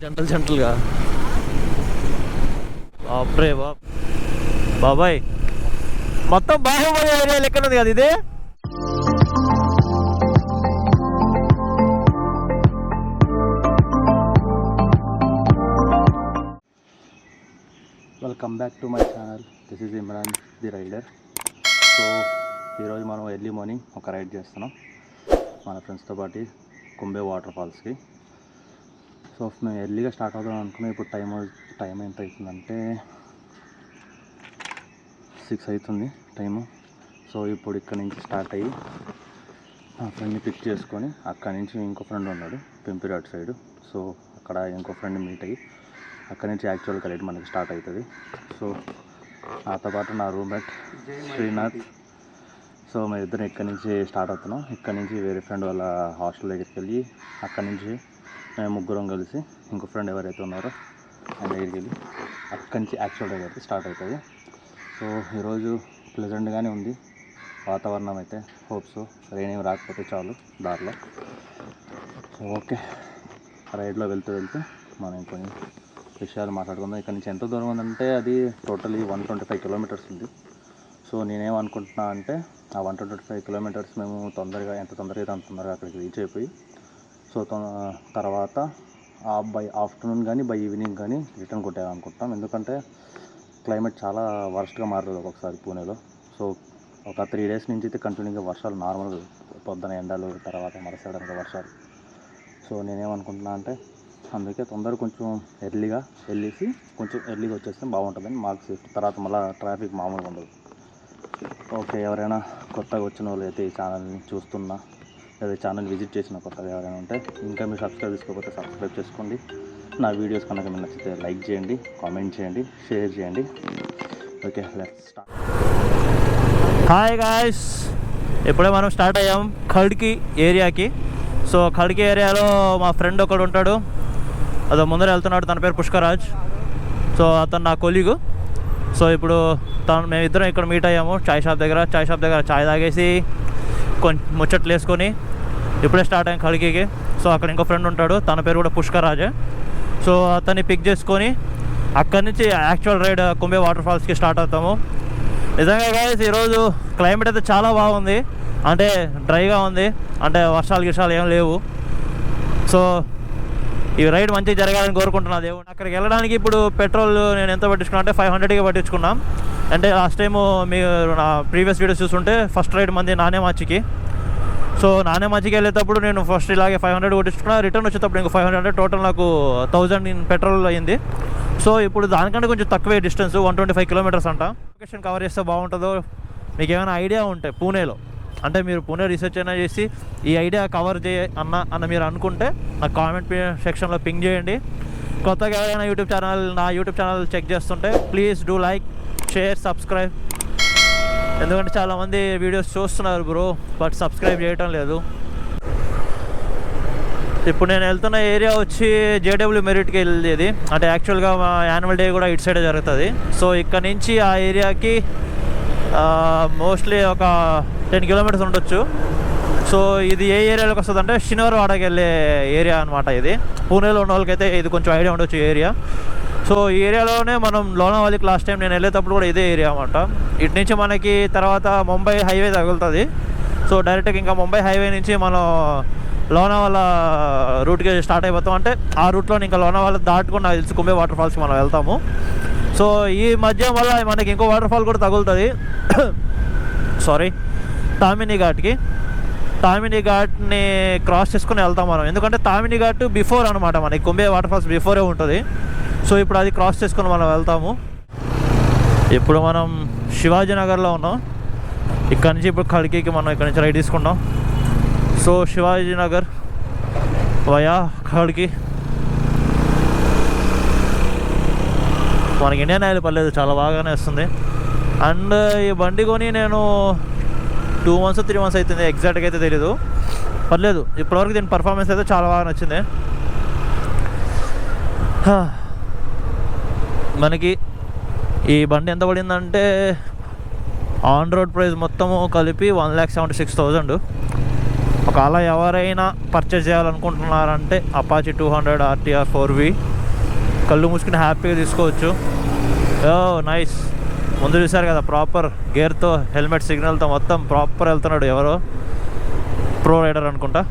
జంటలుగా బాబ్రే బాబాయ్ మొత్తం బాహుబలి ఏరియా లెక్క ఉంది కదా ఇది. Welcome back to my channel. This is Imran the rider. So ఈరోజు మనం ఎర్లీ మార్నింగ్ ఒక రైడ్ చేస్తున్నాం మన ఫ్రెండ్స్తో పాటు కుంబే వాటర్ ఫాల్స్కి. సో మేము ఎర్లీగా స్టార్ట్ అవుదాం అనుకున్నాం. ఇప్పుడు టైం ఎంత అవుతుందంటే 6 అవుతుంది టైము. సో ఇప్పుడు ఇక్కడ నుంచి స్టార్ట్ అయ్యి మా ఫ్రెండ్ని పిక్ చేసుకొని అక్కడి నుంచి ఇంకో ఫ్రెండ్ ఉన్నాడు పెంపిరాట్ సైడ్. సో అక్కడ ఇంకో ఫ్రెండ్ మీట్ అయ్యి అక్కడి నుంచి యాక్చువల్గా రైడ్ మనకి స్టార్ట్ అవుతుంది. సో నాతో పాటు నా రూమ్మేట్ శ్రీనాథ్. సో మేము ఇద్దరం ఇక్కడి నుంచి స్టార్ట్ అవుతున్నాం. ఇక్కడ నుంచి వేరే ఫ్రెండ్ వాళ్ళ హాస్టల్ దగ్గరికి వెళ్ళి అక్కడి నుంచి మేము ముగ్గురం కలిసి ఇంకో ఫ్రెండ్ ఎవరైతే ఉన్నారో ఆయన దగ్గరికి వెళ్ళి అక్కడి నుంచి యాక్చువల్ రైడ్ అయితే స్టార్ట్ అవుతుంది. సో ఈరోజు ప్లెజెంట్గానే ఉంది వాతావరణం అయితే. హోప్స్ రెయిన్ ఏమి రాకపోతే చాలు దారిలో. సో ఓకే, రైడ్లో వెళ్తూ మనం కొన్ని విషయాలు మాట్లాడుకుందాం. ఇక్కడ నుంచి ఎంత దూరం ఉందంటే అది టోటలీ 125 కిలోమీటర్స్ ఉంది. సో నేనేమనుకుంటున్నా అంటే ఆ 125 కిలోమీటర్స్ మేము ఎంత తొందరగా అక్కడికి రీచ్ అయిపోయి సో తర్వాత బై ఆఫ్టర్నూన్ కానీ బై ఈవినింగ్ కానీ రిటర్న్ కొట్టేయాలనుకుంటున్నాం. ఎందుకంటే క్లైమేట్ చాలా వర్స్ట్గా మారుతుంది ఒక్కొక్కసారి పూణేలో. సో ఒక 3 days నుంచి అయితే కంటిన్యూగా వర్షాలు, నార్మల్ పొద్దున ఎండలు, తర్వాత మరుసడానికి వర్షాలు. సో నేనేమనుకుంటున్నా అంటే అందుకే కొంచెం ఎర్లీగా వెళ్ళేసి కొంచెం ఎర్లీగా వచ్చేస్తే బాగుంటుందని మాకు సేఫ్టీ. తర్వాత మళ్ళీ ట్రాఫిక్ మామూలుగా ఉండదు. ఓకే, ఎవరైనా కొత్తగా వచ్చిన వాళ్ళు అయితే ఈ ఛానల్ని చూస్తున్నా లేదా ఛానల్ విజిట్ చేసిన కొత్తగా ఎవరైనా ఉంటే ఇంకా మీరు సబ్స్క్రైబ్ చేసుకోకపోతే సబ్స్క్రైబ్ చేసుకోండి. నా వీడియోస్ కనుక మీకు నచ్చితే లైక్ చేయండి, కామెంట్ చేయండి, షేర్ చేయండి. Okay, let's start. Hi guys, ఇప్పుడే మనం స్టార్ట్ అయ్యాం ఖడ్కి ఏరియాకి. సో ఖడ్కి ఏరియాలో మా ఫ్రెండ్ ఒకడు ఉంటాడు, అదో ముందర వెళ్తున్నాడు. తన పేరు పుష్కరాజ్. సో అతను నా కొలీగు. సో ఇప్పుడు మేమిద్దరం ఇక్కడ మీట్ అయ్యాము చాయ్ షాప్ దగ్గర చాయ్ తాగేసి కొంచెం ముచ్చట్లు వేసుకొని ఇప్పుడే స్టార్ట్ అయ్యాం ఖడ్కీకి. సో అక్కడ ఇంకో ఫ్రెండ్ ఉంటాడు, తన పేరు కూడా పుష్కరాజే. సో అతన్ని పిక్ చేసుకొని అక్కడి నుంచి actual ride Kumbhe water ఫాల్స్కి start అవుతాము. నిజంగా గాయ్స్ ఈరోజు క్లైమేట్ అయితే చాలా బాగుంది, అంటే డ్రైగా ఉంది, అంటే వర్షాలు ఏం లేవు. సో ఈ రైడ్ మంచిగా జరగాలని కోరుకుంటున్నాను దేవుడు. అక్కడికి వెళ్ళడానికి ఇప్పుడు పెట్రోల్ నేను ఎంత పట్టించుకున్నా అంటే 500కి పట్టించుకున్నాం. అంటే లాస్ట్ టైము మీరు నా ప్రీవియస్ వీడియోస్ చూస్తుంటే ఫస్ట్ రైడ్ మంది నానేమాచికి. సో నానేమాచికి వెళ్ళేటప్పుడు నేను ఫస్ట్ ఇలాగే 500 కొట్టించుకున్నా. రిటర్న్ వచ్చేటప్పుడు ఇంకో 500, టోటల్ నాకు 1000 పెట్రోల్ అయింది. సో ఇప్పుడు దానికంటే కొంచెం తక్కువే డిస్టెన్స్, 125 కిలోమీటర్స్ అంట. లొకేషన్ కవర్ చేస్తే బాగుంటుందో మీకు ఏమైనా ఐడియా ఉంటే పూణేలో, అంటే మీరు పూణే రీసెర్చ్ అయినా చేసి ఈ ఐడియా కవర్ అన్న మీరు అనుకుంటే నాకు కామెంట్ సెక్షన్లో పింగ్ చేయండి. కొత్తగా ఎవరైనా నా యూట్యూబ్ ఛానల్ చెక్ చేస్తుంటే please do like, share, subscribe. ఎందుకంటే చాలామంది వీడియోస్ చూస్తున్నారు బ్రో, బట్ సబ్స్క్రైబ్ చేయటం లేదు. ఇప్పుడు నేను వెళ్తున్న ఏరియా వచ్చి జేడబ్ల్యూ మెరిట్కి వెళ్ళేది. అంటే యాక్చువల్గా మా యాన్యువల్ డే కూడా ఇటు సైడే జరుగుతుంది. సో ఇక్కడ నుంచి ఆ ఏరియాకి మోస్ట్లీ ఒక 10 కిలోమీటర్స్ ఉండొచ్చు. సో ఇది ఏ ఏరియాలోకి వస్తుంది అంటే శనివారవాడకి వెళ్ళే ఏరియా అనమాట. ఇది పూణేలో ఉన్న వాళ్ళకైతే ఇది కొంచెం ఐడియా ఉండొచ్చు ఏరియా. సో ఈ ఏరియాలోనే మనం లోనావాలికి లాస్ట్ టైం నేను వెళ్ళేటప్పుడు కూడా ఇదే ఏరియా అనమాట. ఇటు నుంచి మనకి తర్వాత ముంబై హైవే తగులుతుంది. సో డైరెక్ట్గా ఇంకా ముంబై హైవే నుంచి మనం లోనావాలా రూట్కి స్టార్ట్ అయిపోతాం. అంటే ఆ రూట్లో ఇంకా లోనావాలా దాటుకుని నాకు తెలిసి కుంబే వాటర్ ఫాల్స్కి మనం వెళ్తాము. సో ఈ మధ్య వల్ల మనకి ఇంకో వాటర్ ఫాల్ కూడా తగులుతుంది. తామిని ఘాట్ని క్రాస్ చేసుకుని వెళ్తాం మనం. ఎందుకంటే తామిని ఘాట్ బిఫోర్ అనమాట, మనకి కుంబే వాటర్ ఫాల్స్ బిఫోరే ఉంటుంది. సో ఇప్పుడు అది క్రాస్ చేసుకుని మనం వెళ్తాము. ఇప్పుడు మనం శివాజీనగర్లో ఉన్నాం. ఇక్కడ నుంచి ఇప్పుడు ఖడ్కీకి మనం ఇక్కడ నుంచి రైడ్ తీసుకుంటాం. So Shivajinagar via Khadki. మనకి ఇండియన్ ఆయిల్ పర్లేదు, చాలా బాగానే వస్తుంది. అండ్ ఈ బండి కొని నేను 2 months 3 months అవుతుంది, ఎగ్జాక్ట్గా అయితే తెలీదు. పర్లేదు, ఇప్పటివరకు దీని పర్ఫార్మెన్స్ అయితే చాలా బాగా నచ్చింది. మనకి ఈ బండి ఎంత పడిందంటే ఆన్ రోడ్ ప్రైస్ మొత్తము కలిపి 1,76,000. ఒకవేళ ఎవరైనా పర్చేజ్ చేయాలనుకుంటున్నారంటే అపాచీ 200 RTR 4V కళ్ళు మూసుకుని హ్యాపీగా తీసుకోవచ్చు. ఓ నైస్. ముందు చూసారు కదా ప్రాపర్ గేర్తో హెల్మెట్ సిగ్నల్తో మొత్తం ప్రాపర్ వెళ్తున్నాడు. ఎవరో ప్రో రైడర్ అనుకుంటా.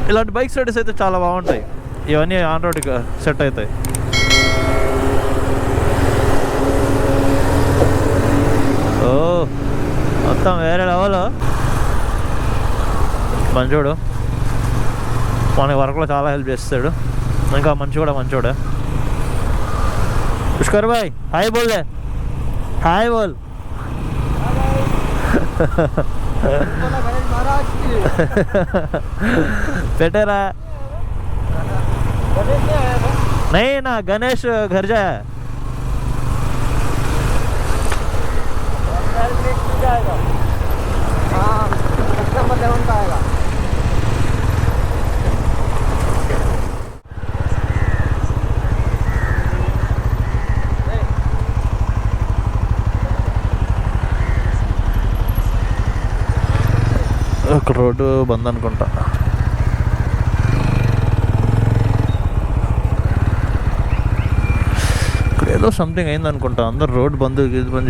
ఇలాంటి బైక్ రైడర్స్ అయితే చాలా బాగుంటాయి. ఇవన్నీ ఆన్ రోడ్కి సెట్ అవుతాయి. ఓ మొత్తం వేరే లెవెల్. మంచోడు, మనకి వర్క్లో చాలా హెల్ప్ చేస్తాడు. ఇంకా మంచోడే. పుష్కర్ భాయ్ హాయ్ బోల్. హాయ్ బోల్. बेटेरा नहीं ना, गणेश घर जाए ఒక రోడ్డు బంద్ అనుకుంటా. ఇక్కడ ఏదో సంథింగ్ అయింది అనుకుంటా. అందరు రోడ్ బంద్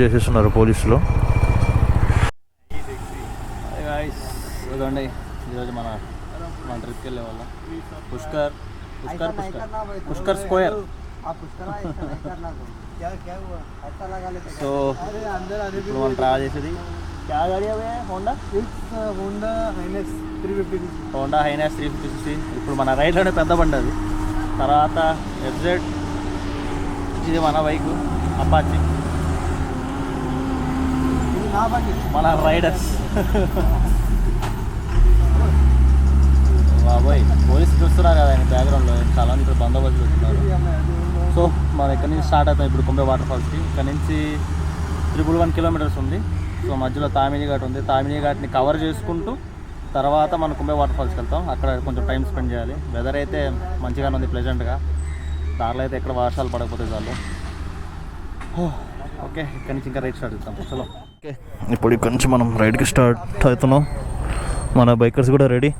చేసేస్తున్నారు పోలీసులు. చూడండి ఈరోజు మన ట్రిప్కి వెళ్ళే వాళ్ళం పుష్కర్ స్క్వేర్. సో ఇప్పుడు మనం ట్రావెల్ చేసేది क्या गाड़ी है होंडा హైనెక్స్ 350cc. ఇప్పుడు మన రైడ్లోనే పెద్ద బండి అది. తర్వాత ఎఫ్జెడ్, ఇది మన బైక్ అపాచీ, మన రైడర్స్. బాబోయ్ పోలీసు చూస్తున్నారు కదా ఆయన బ్యాక్గ్రౌండ్లో. చాలా మంది ఇక్కడ బందోబస్తు వస్తున్నారు. సో మనం ఇక్కడ నుంచి స్టార్ట్ అవుతాం ఇప్పుడు కుంభే వాటర్ ఫాల్స్కి. ఇక్కడ నుంచి 111 కిలోమీటర్స్ ఉంది. సో మధ్యలో తామిని ఘాట్ ఉంది. తామిని ఘాట్ని కవర్ చేసుకుంటూ తర్వాత మనం కుంభే వాటర్ ఫాల్స్కి వెళ్తాం. అక్కడ కొంచెం టైం స్పెండ్ చేయాలి. వెదర్ అయితే మంచిగానే ఉంది, ప్లెజెంట్గా. దారిలో అయితే ఎక్కడ వర్షాలు పడకపోతే చాలు. ఓకే, ఇక్కడ నుంచి ఇంకా రైడ్ స్టార్ట్ అవుతాం. చలో. ఓకే, ఇప్పుడు ఇక్కడ నుంచి మనం రైడ్కి స్టార్ట్ అవుతున్నాం. మన బైకర్స్ కూడా రెడీ.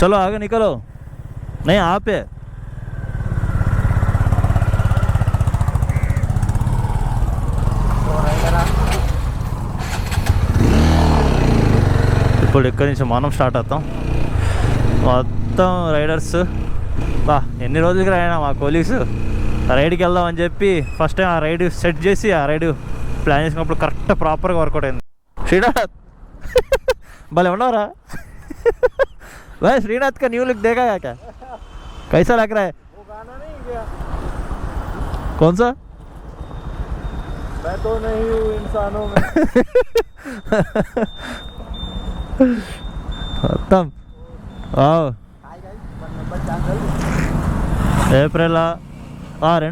చలో ఆగే నికలో. నే ఆపే. ఇప్పుడు ఇక్కడి నుంచి మనం స్టార్ట్ అవుతాం. మొత్తం రైడర్స్ ఎన్ని రోజులకి రాయినా మా కొలీగ్స్ రైడ్కి వెళ్దామని చెప్పి ఫస్ట్ టైం ఆ రైడ్ సెట్ చేసి ఆ రైడ్ ప్లాన్ చేసినప్పుడు కరెక్ట్ ప్రాపర్గా వర్కౌట్ అయింది. శ్రీనాథ్ భలే ఉన్నారా भाई? श्रीनाथ का न्यू लुक देखा क्या? कैसा लग रहा है? वो गाना नहीं गया। कौन सा? मैं तो नहीं हूँ इंसानों में। खत्म। आओ ఏప్రిల్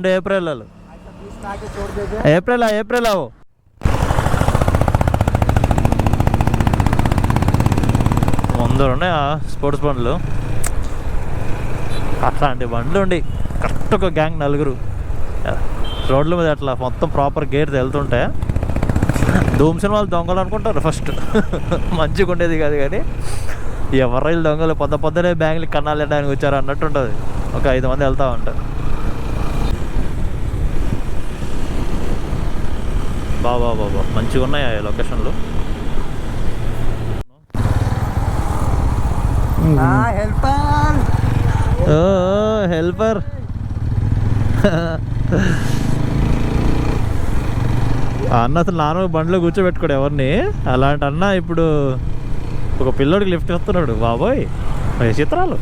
2 ఏప్రిల్ ఏప్రిల్ ముందర ఉన్నాయి స్పోర్ట్స్ బండ్లు. అట్లాంటి బండ్లు ఉండి కరెక్ట్ ఒక గ్యాంగ్ నలుగురు రోడ్ల మీద అట్లా మొత్తం ప్రాపర్ గేర్ వెళ్తుంటే ధూమ్ సినిమాలు దొంగలు అనుకుంటారు ఫస్ట్. మంచిగా ఉండేది కాదు కానీ ఎవరైనా దొంగలు పొద్దునే బ్యాంకులకి కన్నాలు వెళ్ళడానికి వచ్చారు అన్నట్టు ఉంటుంది. ఒక 5 మంది వెళ్తూ ఉంటారు. బాబా మంచిగా ఉన్నాయి ఆ లొకేషన్లు. హెల్పర్ అన్న అసలు నాన్న బండిలో కూర్చోబెట్టుకోడు ఎవరిని. అలాంటి అన్న ఇప్పుడు ఒక పిల్లోడికి లిఫ్ట్ ఇస్తున్నాడు. బాబోయ్ చిత్రాలు.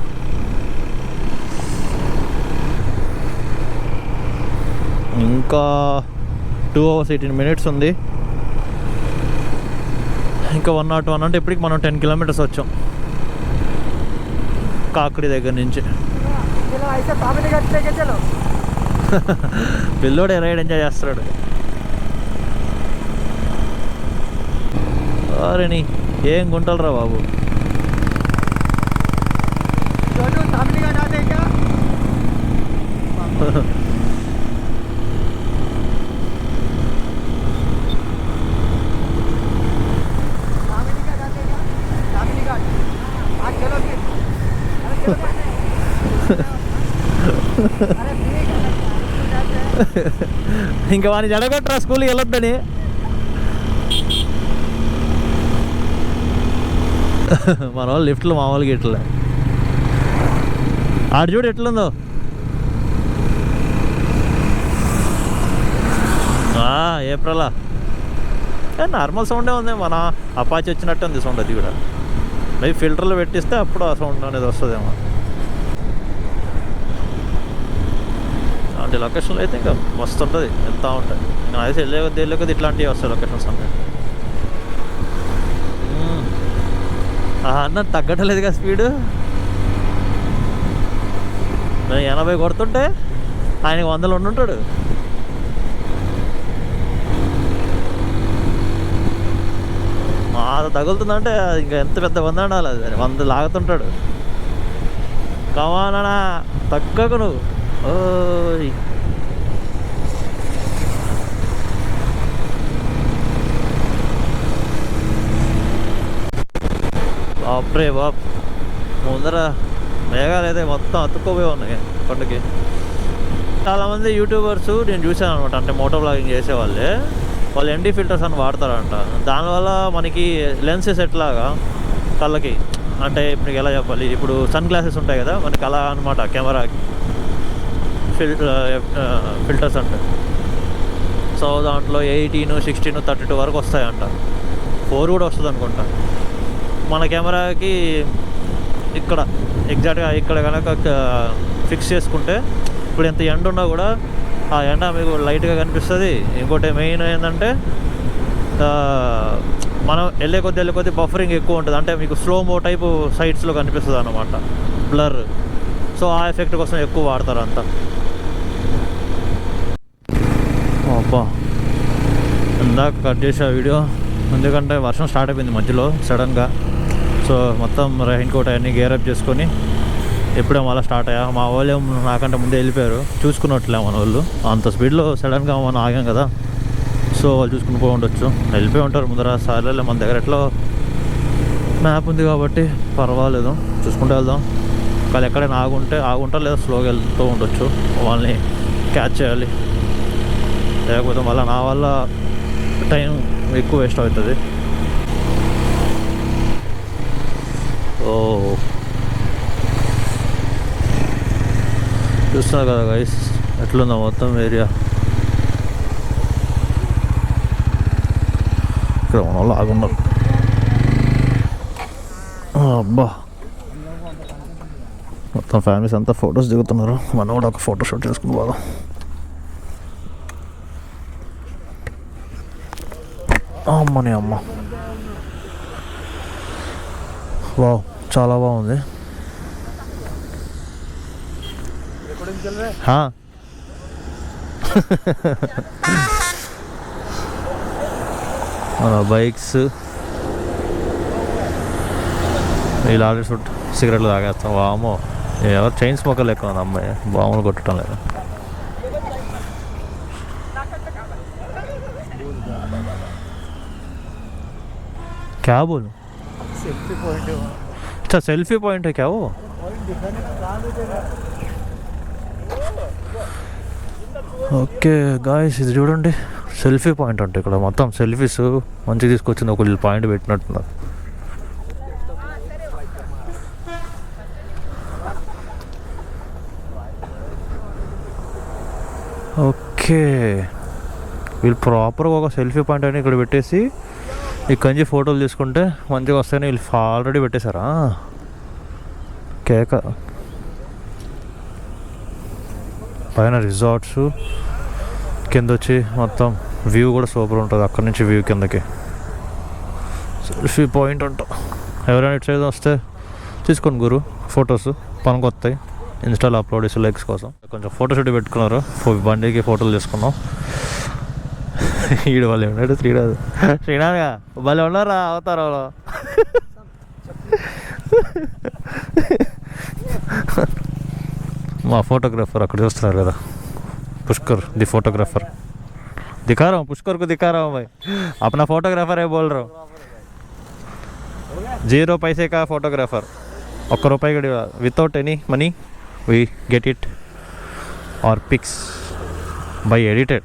ఇంకా 2 hours 18 minutes ఉంది. ఇంకా 101 అంటే ఇప్పటికి మనం 10 kilometers వచ్చాం కాకుడి దగ్గర నుంచి. పిల్లోడే రైడ్ ఎంజాయ్ చేస్తున్నాడు. అరే ఏం గుంటలరా బాబు. ఇంకా వాడిని జడగొట్టరా స్కూల్కి వెళ్ళొద్దని. మన వాళ్ళు లిఫ్ట్లు మామూలుగా ఇట్లే. ఆడు చూడు ఎట్లుందో. ఏప్రిలా నార్మల్ సౌండే ఉంది. మన అపాచి వచ్చినట్టు ఉంది సౌండ్. అది కూడా మేబీ ఫిల్టర్లు పెట్టిస్తే అప్పుడు ఆ సౌండ్ అనేది వస్తుందేమో. అలాంటి లొకేషన్లో అయితే ఇంకా మస్తు ఉంటుంది, వెళ్తూ ఉంటాయి. ఇంకా అయితే వెళ్ళే కొద్ది ఇట్లాంటివి వస్తాయి లొకేషన్స్ అన్నీ. అన్న తగ్గట్లేదుగా స్పీడు. నేను 80 కొడుతుంటే ఆయనకి 100 ఉండుంటాడు. అది తగులుతుందంటే ఇంకా ఎంత పెద్ద 100 ఉండాలి. అది 100 లాగుతుంటాడు. కమానా తగ్గకు నువ్వు. ఓయ్ బాప్రే బాప్. ముందర మేఘాలు అయితే మొత్తం అతుక్కోపోయి ఉన్నాయి కొండకి. చాలామంది యూట్యూబర్స్ నేను చూశాను అనమాట, అంటే మోటో బ్లాగింగ్ చేసేవాళ్ళే. వాళ్ళు ND ఫిల్టర్స్ అని వాడతారంట. దానివల్ల మనకి లెన్సెస్ ఎట్లాగా కళ్ళకి, అంటే ఇప్పుడు ఎలా చెప్పాలి, ఇప్పుడు సన్ గ్లాసెస్ ఉంటాయి కదా మనకి, అలా అనమాట కెమెరాకి ఫిల్టర్స్ అంటే. సో దాంట్లో 18, 16, 32 వరకు వస్తాయంట. 4 కూడా వస్తుంది అనుకుంటా. మన కెమెరాకి ఇక్కడ ఎగ్జాక్ట్గా ఇక్కడ కనుక ఫిక్స్ చేసుకుంటే ఇప్పుడు ఎంత ఎండ ఉన్నా కూడా ఆ ఎండ మీకు లైట్గా కనిపిస్తుంది. ఇంకోటి మెయిన్ ఏంటంటే మనం వెళ్ళే కొద్ది బఫరింగ్ ఎక్కువ ఉంటుంది. అంటే మీకు స్లోమో టైపు సైడ్స్లో కనిపిస్తుంది అన్నమాట, బ్లర్. సో ఆ ఎఫెక్ట్ కోసం ఎక్కువ వాడతారు అంతా. అబ్బా ఇందాక కట్ చేసే వీడియో ఎందుకంటే వర్షం స్టార్ట్ అయిపోయింది మధ్యలో సడన్గా. సో మొత్తం రెయిన్ కోట్ అవన్నీ గేరప్ చేసుకొని ఎప్పుడో మళ్ళీ స్టార్ట్ అయ్యా. మా వాళ్ళు నాకంటే ముందే వెళ్ళిపోయారు, చూసుకున్నట్లే మన వాళ్ళు. అంత స్పీడ్లో సడన్గా మనం ఆగాం కదా, సో వాళ్ళు చూసుకుని పోయి ఉండొచ్చు, వెళ్ళిపోయి ఉంటారు ముందర. సార్లే మన దగ్గర ఎట్లా మ్యాప్ ఉంది కాబట్టి పర్వాలేదు, చూసుకుంటూ వెళ్దాం. కానీ ఎక్కడైనా ఆగుంటారు లేదా స్లోగా వెళ్తూ ఉండొచ్చు. వాళ్ళని క్యాచ్ చేయాలి, లేకపోతే మళ్ళీ నా వల్ల టైం ఎక్కువ వేస్ట్ అవుతుంది. ఓ చూస్తున్నారు కదా గైస్ ఎట్లుందో మొత్తం ఏరియా. ఇక్కడ మన వాళ్ళు ఆగున్నారు. అబ్బా మొత్తం ఫ్యామిలీస్ అంతా ఫొటోస్ దిగుతున్నారు. మనం కూడా ఒక ఫోటో షూట్ చేసుకుని పోదాం. అమ్మని అమ్మ, వావ్ చాలా బాగుంది. మన బైక్స్ వీళ్ళు ఆల్రెడీ సిగరెట్లు తాగేస్తాం. వామో ఎవరు చైన్ స్మోకర్ లెక్క ఉంది అమ్మాయి, బాములు కొట్టడం లేదు. क्या बोलूं, सेल्फी पॉइंट है। अच्छा सेल्फी पॉइंट है क्या वो? ఓకే గాయస్ ఇది చూడండి సెల్ఫీ పాయింట్ అంటే ఇక్కడ మొత్తం సెల్ఫీస్ మంచిగా తీసుకొచ్చింది. ఒక పాయింట్ పెట్టినట్టున్నారు. ఓకే వీళ్ళు ప్రాపర్గా ఒక సెల్ఫీ పాయింట్ అని ఇక్కడ పెట్టేసి ఇక్కడి నుంచి ఫోటోలు తీసుకుంటే మంచిగా వస్తాయని వీళ్ళు ఆల్రెడీ పెట్టేశారా కేక. పైన రిసార్ట్స్, కింద వచ్చి మొత్తం వ్యూ కూడా సూపర్ ఉంటుంది. అక్కడి నుంచి వ్యూ కిందకి సెల్ఫీ పాయింట్ అంట. ఎవరైనా ఇటు సైడ్ వస్తే తీసుకోండి గురు, ఫొటోస్ పనికి వస్తాయి. ఇన్స్టాలో అప్లోడ్ చేసి లైక్స్ కోసం కొంచెం ఫోటో షూట్ పెట్టుకున్నారు. బండికి ఫోటోలు తీసుకున్నాం. ఈడు వాళ్ళు ఉన్నాడు శ్రీనాథ్గా వాళ్ళు ఉన్నారా అవుతారు వాళ్ళు. మా ఫోటోగ్రాఫర్ అక్కడ చూస్తున్నారు కదా, पुष्कर दी फोटोग्राफर दिखा रहा हूँ, पुष्कर को दिखा रहा हूँ भाई, अपना फोटोग्राफर है बोल रहा हूँ. 0 पैसे का photographer, ₹1 without any money we get it और पिक्स भाई एडिटेड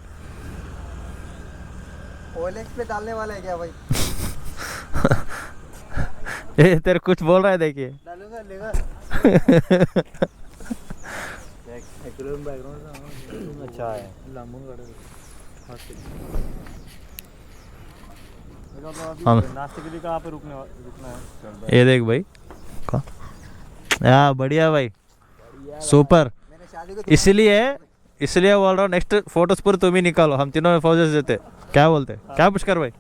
ओएलएक्स पे डालने वाला है क्या भाई? ये तेरे कुछ बोल रहा है देखिए डालूंगा लेगा। एक्चुअली बैकग्राउंड अच्छा है। लामुन हम नाश्ते के लिए कहाँ पे रुकना है? ये देख भाई बढ़िया भाई सुपर मैंने शादी को इसलिए बोल रहा हूँ नेक्स्ट फोटोज पूरे तुम ही निकालो हम तीनों फोटोज देते क्या बोलते क्या पुष्कर भाई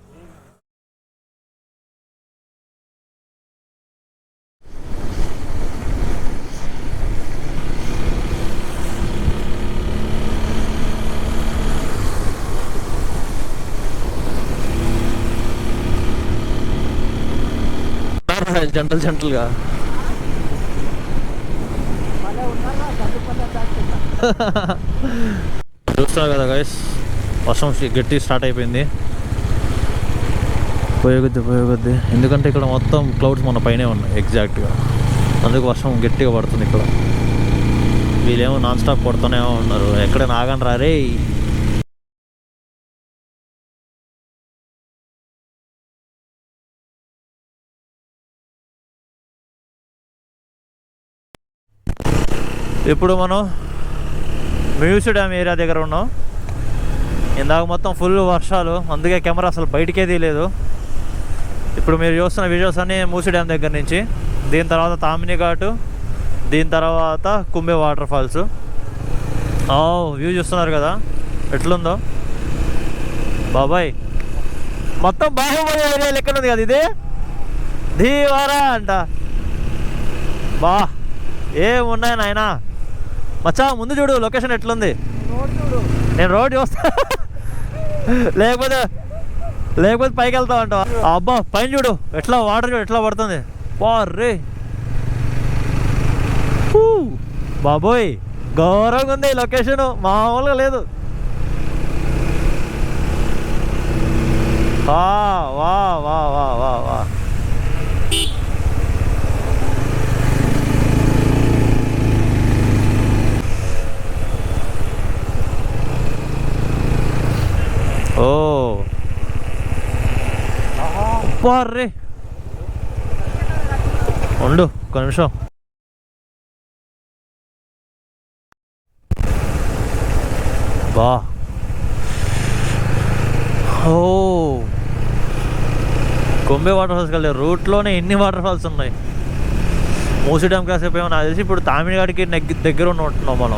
జంటలుగా చూస్తున్నారు కదా గైస్ వర్షం గట్టి స్టార్ట్ అయిపోయింది పోయగొద్ది ఎందుకంటే ఇక్కడ మొత్తం క్లౌడ్స్ మన పైనే ఉన్నాయి ఎగ్జాక్ట్గా అందుకు వర్షం గట్టిగా పడుతుంది ఇక్కడ వీళ్ళేమో నాన్ స్టాప్ కొడుతూనే ఉన్నారు ఎక్కడైనా ఆగండి రారే ఇప్పుడు మనం మ్యూజియం డ్యామ్ ఏరియా దగ్గర ఉన్నాం ఇందాక మొత్తం ఫుల్ వర్షాలు అందుకే కెమెరా అసలు బయటికే తీయలేదు ఇప్పుడు మీరు చూస్తున్న వీడియోస్ అన్నీ మూసీ డ్యామ్ దగ్గర నుంచి దీని తర్వాత తామిని ఘాటు దీని తర్వాత కుంభే వాటర్ ఫాల్స్ వ్యూ చూస్తున్నారు కదా ఎట్లుందో బాబాయ్ మొత్తం బాహుబలి ఏరియా లెక్క ఉంది కదా ఇది ధీవారా అంట బా ఏమున్నాయి నాయనా మచ్చా ముందు చూడు లొకేషన్ ఎట్లుంది నేను రోడ్ చూస్తా లేకపోతే పైకి వెళ్తా అంటావా అబ్బా పైన చూడు ఎట్లా వాటర్ చూడు ఎట్లా పడుతుంది రే బాబోయ్ ఘోరంగా ఉంది లొకేషన్ మామూలుగా లేదు వా వా వా వా వా వా ఓ రే ఉండు ఒక నిమిషం బా కుంభే వాటర్ ఫాల్స్కి వెళ్ళే రూట్లోనే ఎన్ని వాటర్ ఫాల్స్ ఉన్నాయి మూసీ డ్యామ్ కాసేపు ఏమో నాకు తెలిసి ఇప్పుడు తామినిఘాట్కి దగ్గర ఉంటున్నాం మనం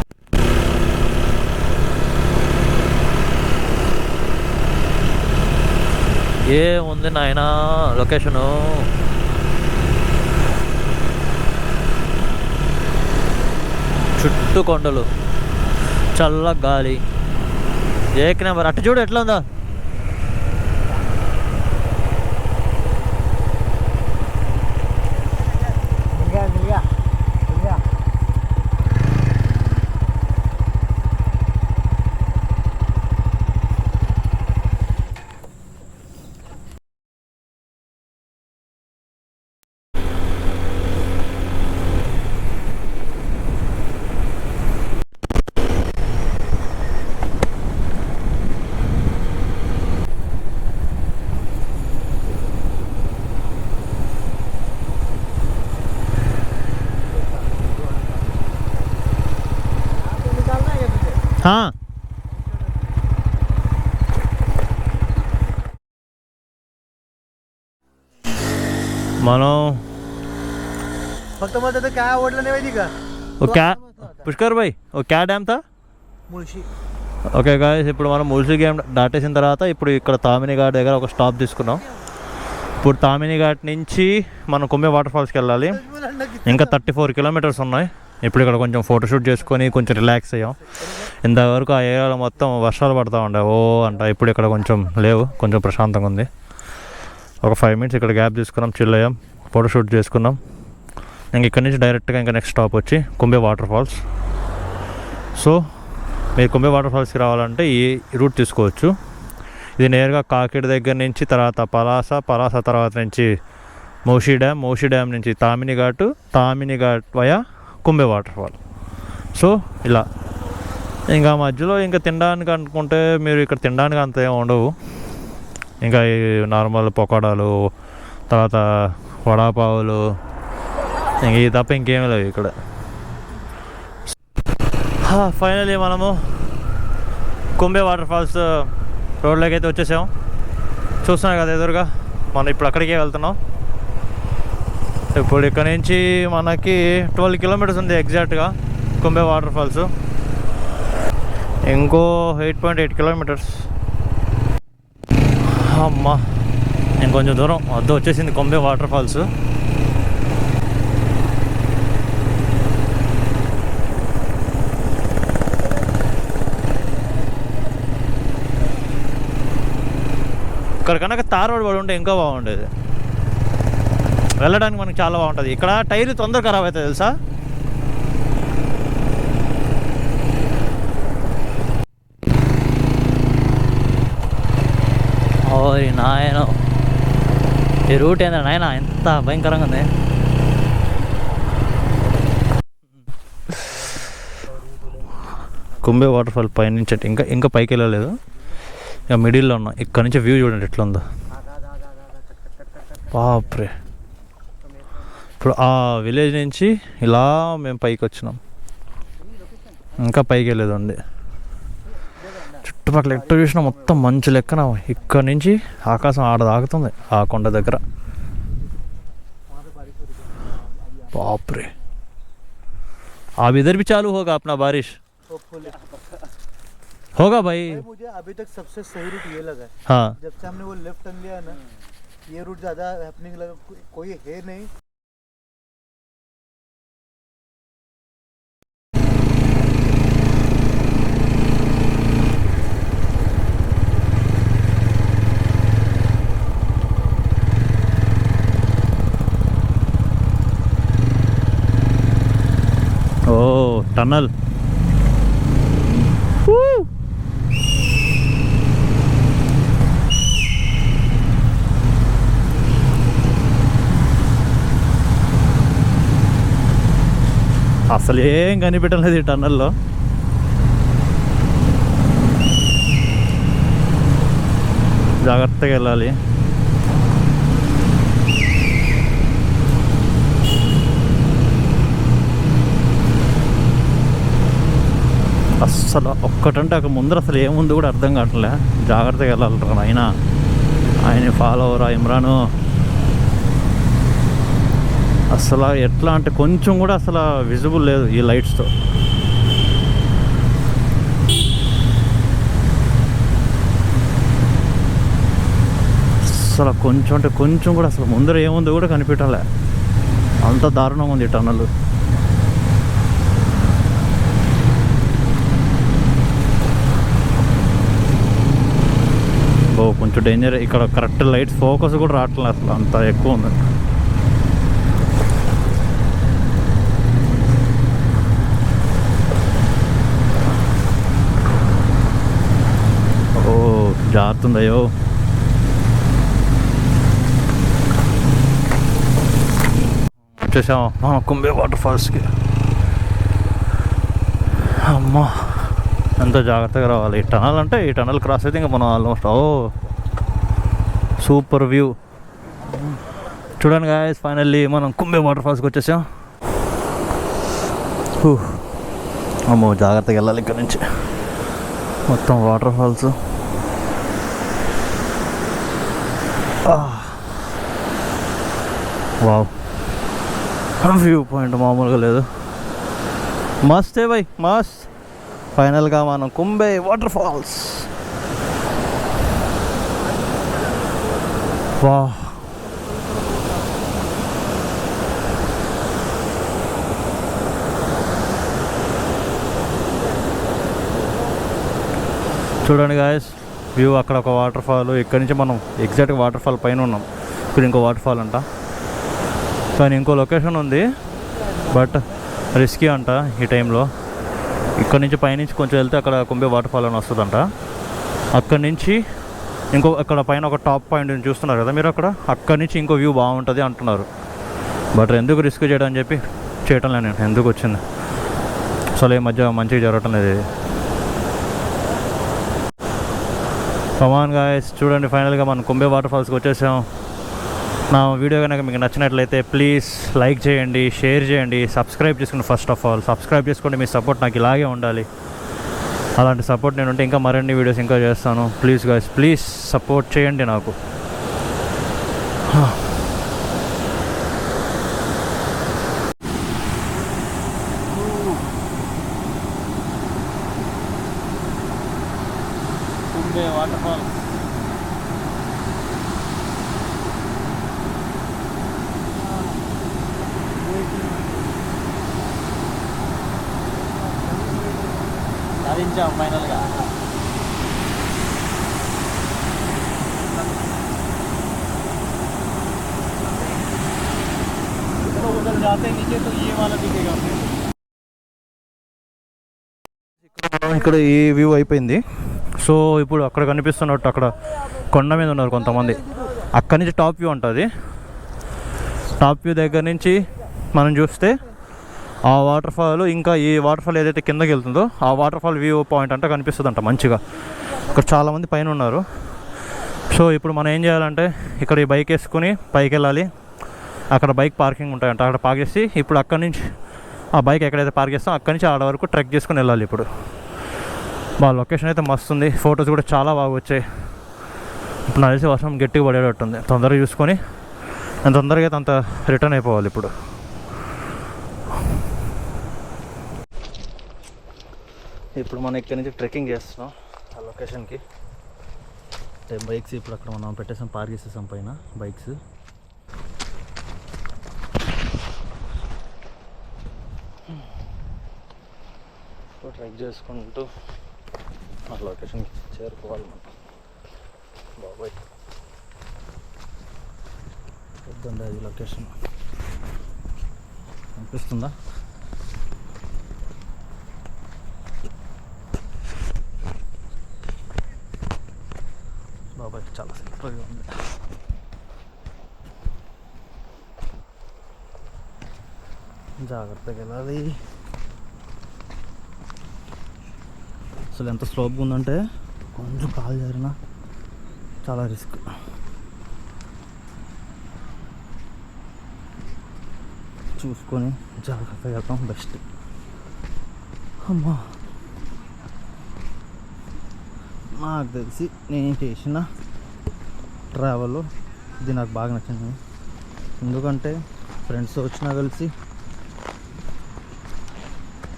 ఏముంది నాయన లొకేషను చుట్టూ కొండలు చల్ల గాలి ఏక్ నెంబర్ అటు చూడు ఎట్లా ఉందా మనం फक्त मला तर काय आवडलं नाही माहिती का పుష్కర్ భాయ్ క్యా డ్యామ్ తా मुळशी ఓకే గాయస్ ఇప్పుడు మనం ముల్సి డ్యామ్ దాటేసిన తర్వాత ఇప్పుడు ఇక్కడ తామిని ఘాట్ దగ్గర ఒక స్టాప్ తీసుకున్నాం ఇప్పుడు తామిని ఘాట్ నుంచి మనం కుంభే వాటర్ ఫాల్స్కి వెళ్ళాలి ఇంకా 34 కిలోమీటర్స్ ఉన్నాయి ఇప్పుడు ఇక్కడ కొంచెం ఫోటోషూట్ చేసుకొని కొంచెం రిలాక్స్ అయ్యాం ఇంతవరకు ఆ ఏరియాలో మొత్తం వర్షాలు పడుతూ ఉండే అంట ఇప్పుడు ఇక్కడ కొంచెం లేవు కొంచెం ప్రశాంతంగా ఉంది ఒక 5 మినిట్స్ ఇక్కడ గ్యాప్ తీసుకున్నాం చిల్ అయ్యాం ఫోటోషూట్ చేసుకున్నాం ఇంక ఇక్కడ నుంచి డైరెక్ట్గా ఇంకా నెక్స్ట్ స్టాప్ వచ్చి కుంభే వాటర్ ఫాల్స్ సో మీరు కుంభే వాటర్ ఫాల్స్కి రావాలంటే ఈ రూట్ తీసుకోవచ్చు ఇది నేరుగా కాకినాడ దగ్గర నుంచి తర్వాత పలాస తర్వాత నుంచి మూసీ డ్యామ్ నుంచి Tamhini ghat via Kumbhe waterfall so ఇలా ఇంకా మధ్యలో ఇంకా తినడానికి అనుకుంటే మీరు ఇక్కడ తినడానికి అంత ఏమి ఉండవు. ఇంకా ఈ నార్మల్ పకోడాలు, తర్వాత వడాపావులు, ఇంక ఇది తప్ప ఇంకేమీ లేవు ఇక్కడ. ఫైనలీ మనము కుంబే వాటర్ ఫాల్స్ రోడ్లోకి అయితే వచ్చేసాం. చూస్తున్నాం కదా ఎదురుగా, మనం ఇప్పుడు అక్కడికే వెళ్తున్నాం. ఇప్పుడు ఇక్కడ నుంచి మనకి 12 కిలోమీటర్స్ ఉంది ఎగ్జాక్ట్గా కుంబే వాటర్ ఫాల్స్. ఇంకో 8.8 కిలోమీటర్స్. అమ్మా, ఇంకొంచెం దూరం వద్ద వచ్చేసింది కుంబే వాటర్ ఫాల్స్. ఇక్కడ కనుక తార్ రోడ్ పడి ఉంటే ఇంకా బాగుండేది, వెళ్ళడానికి మనకి చాలా బాగుంటుంది. ఇక్కడ టైర్ తొందరగా ఖరాబ్ అవుతుంది తెలుసా. ఓయ్ నాయన, ఈ రూట్ ఏందా నాయన, ఎంత భయంకరంగా ఉంది. కుంబే వాటర్ ఫాల్ పైనుంచి ఇంకా పైకి వెళ్ళలేదు, ఇక మిడిల్లో ఉన్నాం. ఇక్కడ నుంచి వ్యూ చూడండి ఎట్లా ఉందో, బాప్రే. ఇప్పుడు ఆ విలేజ్ నుంచి ఇలా మేము పైకి వచ్చినాం, ఇంకా పైకి వెళ్ళేది ఉంది. చుట్టుపక్కల ఎట్టు చూసినా మొత్తం మంచు లెక్కన ఇక్కడ నుంచి ఆకాశం ఆడ దాకుతుంది ఆ కొండ దగ్గర. బాప్రే, आप इधर भी चालू होगा अपना बारिश होगा भाई. मुझे अभी तक सबसे सही रूट ये लगा है. हाँ, जब से हमने वो लेफ्ट टर्न लिया ना, ये रूट ज्यादा हैपनिंग लगा. कोई है नहीं. ఓ టన్నల్. అసలు ఏం కనిపెట్టలేదు ఈ టన్నల్లో. జాగ్రత్తగా వెళ్ళాలి. అస్సలు ఒక్కటంటే అక్కడ ముందర అసలు ఏముంది కూడా అర్థం కావట్లే. జాగ్రత్తగా వెళ్ళాలి అయినా. ఆయన ఫాలో అవరా ఇమ్రాను. అసలు ఎట్లా అంటే కొంచెం కూడా అసలు విజిబుల్ లేదు ఈ లైట్స్తో. అసలు కొంచెం అంటే కొంచెం కూడా అసలు ముందర ఏముందో కూడా కనిపించలే, అంత దారుణంగా ఉంది టన్నల్. ఓ కొంచెం డేంజర్. ఇక్కడ కరెక్ట్ లైట్స్ ఫోకస్ కూడా రావట్లేదు, అసలు అంత ఎక్కువ ఉంది. ఓ జారుతుందయ్యో. వచ్చేసాం కుంబే వాటర్ ఫాల్స్కి. అమ్మా, ఎంతో జాగ్రత్తగా రావాలి. ఈ టనల్ అంటే ఈ టనల్ క్రాస్ అయితే ఇంకా మనం ఆల్మోస్ట్. ఓ సూపర్ వ్యూ చూడండి గాయస్. ఫైనల్లీ మనం కుంబే వాటర్ ఫాల్స్కి వచ్చేసాం. అమ్మో, జాగ్రత్తగా వెళ్ళాలి ఇక్కడ నుంచి. మొత్తం water falls. Wow, view point మామూలుగా లేదు. మస్తే బై మస్త్. ఫైనల్గా మనం కుంబే వాటర్ ఫాల్స్. వా, చూడండి గాయస్ వ్యూ. అక్కడ ఒక వాటర్ ఫాల్, ఇక్కడ నుంచి మనం ఎగ్జాక్ట్గా వాటర్ ఫాల్ పైన ఉన్నాం. ఇక్కడ ఇంకో వాటర్ ఫాల్ అంట, కానీ ఇంకో లొకేషన్ ఉంది, బట్ రిస్కీ అంట ఈ టైంలో. ఇక్కడ నుంచి పైనుంచి కొంచెం వెళ్తే అక్కడ కుంబే వాటర్ ఫాల్ అని వస్తుందంట. అక్కడి నుంచి ఇంకో అక్కడ పైన ఒక టాప్ పాయింట్ చూస్తున్నారు కదా మీరు, అక్కడి నుంచి ఇంకో వ్యూ బాగుంటుంది అంటున్నారు. బట్ ఎందుకు రిస్క్ చేయడం అని చెప్పి చేయటం లేదు నేను. ఎందుకు వచ్చింది అసలు ఈ మధ్య మంచిగా జరగటం లేదు. కమాన్ గాయ్స్, చూడండి ఫైనల్గా మనం కుంబే వాటర్ ఫాల్స్కి వచ్చేసాం. నా వీడియో కనుక మీకు నచ్చినట్లయితే ప్లీజ్ లైక్ చేయండి, షేర్ చేయండి, సబ్స్క్రైబ్ చేసుకోండి. ఫస్ట్ ఆఫ్ ఆల్ సబ్స్క్రైబ్ చేసుకోండి. మీ సపోర్ట్ నాకు ఇలాగే ఉండాలి. అలాంటి సపోర్ట్ నేను ఉంటే ఇంకా మరిన్ని వీడియోస్ ఇంకా చేస్తాను. ప్లీజ్ గాయ్స్, ప్లీజ్ సపోర్ట్ చేయండి నాకు. కుంబే వాటర్ ఫాల్స్ సాధించాం ఫైనల్గా. उधर जाते नीचे तो ये वाला दिखेगा. ఇక్కడ ఈ వ్యూ అయిపోయింది. సో ఇప్పుడు అక్కడ కనిపిస్తున్నట్టు అక్కడ కొండ మీద ఉన్నారు కొంతమంది. అక్కడి నుంచి టాప్ వ్యూ ఉంటుంది. టాప్ వ్యూ దగ్గర నుంచి మనం చూస్తే ఆ వాటర్ ఫాల్, ఇంకా ఈ వాటర్ ఫాల్ ఏదైతే కిందకి వెళ్తుందో ఆ వాటర్ ఫాల్ వ్యూ పాయింట్ అంటే కనిపిస్తుంది అంట మంచిగా. ఇక్కడ చాలామంది పైన ఉన్నారు. సో ఇప్పుడు మనం ఏం చేయాలంటే ఇక్కడ ఈ బైక్ వేసుకుని పైకి వెళ్ళాలి. అక్కడ బైక్ పార్కింగ్ ఉంటాయంట, అక్కడ పార్క్ చేసి ఇప్పుడు అక్కడి నుంచి ఆ బైక్ ఎక్కడైతే పార్క్ చేస్తాం అక్కడి నుంచి ఆడ వరకు ట్రెక్ చేసుకుని వెళ్ళాలి. ఇప్పుడు లొకేషన్ అయితే మస్తు ఉంది. ఫొటోస్ కూడా చాలా బాగా వచ్చాయి. ఇప్పుడు నాకు తెలిసి వర్షం గట్టిగా పడేటట్టుంది. తొందరగా చూసుకొని నేను తొందరగా అయితే అంత రిటర్న్ అయిపోవాలి. ఇప్పుడు మనం ఇక్కడి నుంచి ట్రెక్కింగ్ చేస్తున్నాం ఆ లొకేషన్కి. బైక్స్ ఇప్పుడు అక్కడ మనం పెట్టేసాం, పార్క్ చేసేసాం పైన బైక్స్. ట్రెక్ చేసుకుంటూ ఆ లొకేషన్కి చేరుకోవాలి మనం. బాబాయ్ వద్దండి, అది లొకేషన్ అనిపిస్తుందా? బాబాయ్ చాలా సింపుల్గా ఉంది. జాగ్రత్తగా వెళ్ళాలి. అసలు ఎంత స్లోప్గా ఉందంటే కొంచెం కాలు జారినా చాలా రిస్క్. చూసుకొని జాగ్రత్తగా వెళ్తాం బెస్ట్. అమ్మా, నాకు తెలిసి నేను చేసిన ట్రావెల్ ఇది నాకు బాగా నచ్చింది. ఎందుకంటే ఫ్రెండ్స్ వచ్చినా కలిసి,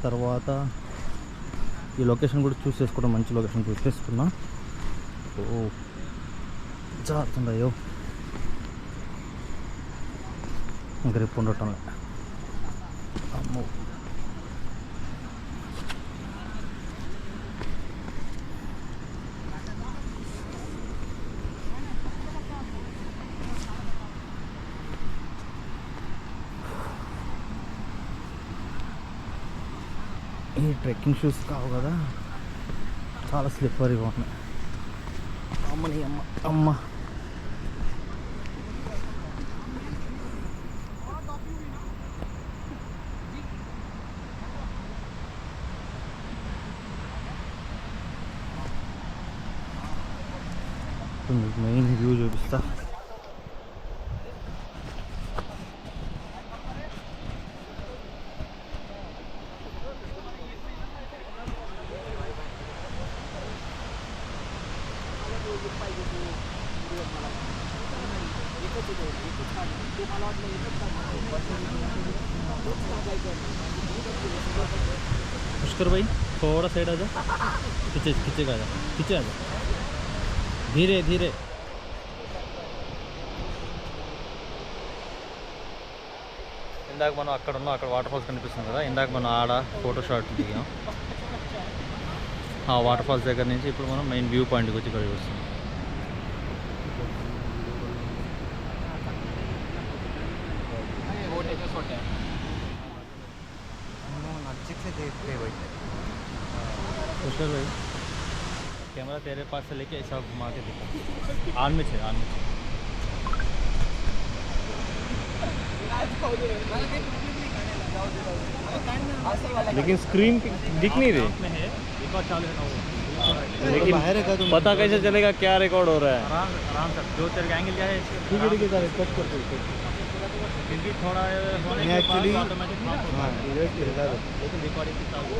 తర్వాత ఈ లొకేషన్ కూడా చూస్ చేసుకోవడం, మంచి లొకేషన్ చూస్ చేసుకున్నా. ఓ జారుతుందయ్యో, ఇంక రేపు ఉండటం. అమ్మో, ఈ ట్రెక్కింగ్ షూస్ కావు కదా, చాలా స్లిప్పరీగా ఉన్నాయి. అమ్మని అమ్మ అమ్మ. మీకు మెయిన్ వ్యూ చూపిస్తా. पुष्कर भाई थोड़ा साइड आ जा, खींचे आ जा, धीरे धीरे. ఇందాక మనం అక్కడ ఉన్నాం, అక్కడ వాటర్ ఫాల్స్ కనిపిస్తుంది కదా. ఇందాక మనం ఆడ ఫోటో షాట్ దిగాం. ఆ వాటర్ ఫాల్స్ దగ్గర నుంచి ఇప్పుడు మనం మెయిన్ వ్యూ పాయింట్కి వచ్చి ఇక్కడ చూస్తున్నాం. पुष्कर भाई कैमरा तेरे पास से लेके ऐसा घुमा के दिखा. आन में छे. लेकिन स्क्रीन दिख नहीं रही, में है रिकॉर्ड चालू है ना वो लेकिन बाहर है का तुम पता कैसे चलेगा क्या रिकॉर्ड हो रहा है? आराम आराम से जो तेरे का एंगल क्या है ठीक है कट कर दो क्योंकि थोड़ा होने नहीं, के बाद actually- ऑटोमेटिक हाँ इधर लेकिन रिकॉर्डिंग की चालू